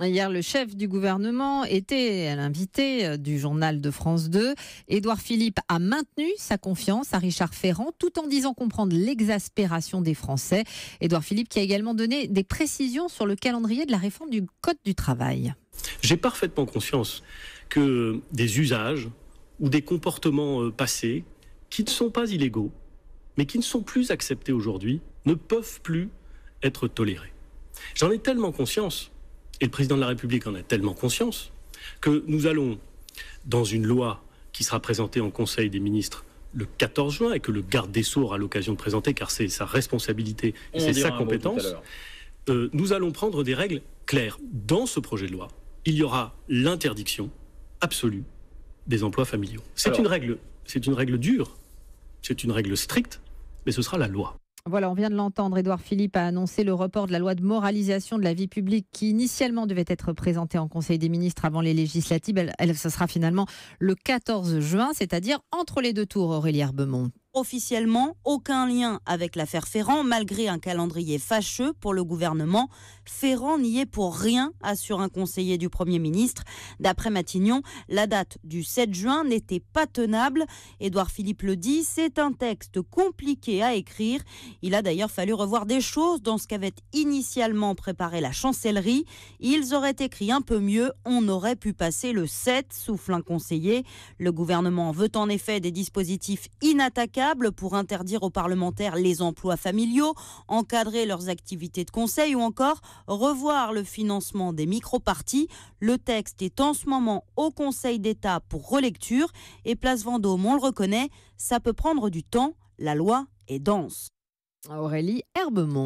Hier, le chef du gouvernement était à l'invité du journal de France 2. Édouard Philippe a maintenu sa confiance à Richard Ferrand tout en disant comprendre l'exaspération des Français. Édouard Philippe qui a également donné des précisions sur le calendrier de la réforme du Code du travail. J'ai parfaitement conscience que des usages ou des comportements passés qui ne sont pas illégaux, mais qui ne sont plus acceptés aujourd'hui, ne peuvent plus être tolérés. J'en ai tellement conscience, et le président de la République en a tellement conscience, que nous allons, dans une loi qui sera présentée en Conseil des ministres le 14 juin, et que le garde des Sceaux aura l'occasion de présenter, car c'est sa responsabilité et c'est sa compétence, nous allons prendre des règles claires. Dans ce projet de loi, il y aura l'interdiction absolue des emplois familiaux. C'est une règle dure, c'est une règle stricte, mais ce sera la loi. Voilà, on vient de l'entendre, Édouard Philippe a annoncé le report de la loi de moralisation de la vie publique qui initialement devait être présentée en Conseil des ministres avant les législatives. Ce sera finalement le 14 juin, c'est-à-dire entre les deux tours, Aurélie Herbemont. Officiellement, aucun lien avec l'affaire Ferrand, malgré un calendrier fâcheux pour le gouvernement. Ferrand n'y est pour rien, assure un conseiller du Premier ministre. D'après Matignon, la date du 7 juin n'était pas tenable. Édouard Philippe le dit, c'est un texte compliqué à écrire. Il a d'ailleurs fallu revoir des choses dans ce qu'avait initialement préparé la chancellerie. Ils auraient écrit un peu mieux, on aurait pu passer le 7, souffle un conseiller. Le gouvernement veut en effet des dispositifs inattaquables pour interdire aux parlementaires les emplois familiaux, encadrer leurs activités de conseil ou encore revoir le financement des micro-partis. Le texte est en ce moment au Conseil d'État pour relecture et Place Vendôme, on le reconnaît, ça peut prendre du temps, la loi est dense. Aurélie Herbemont.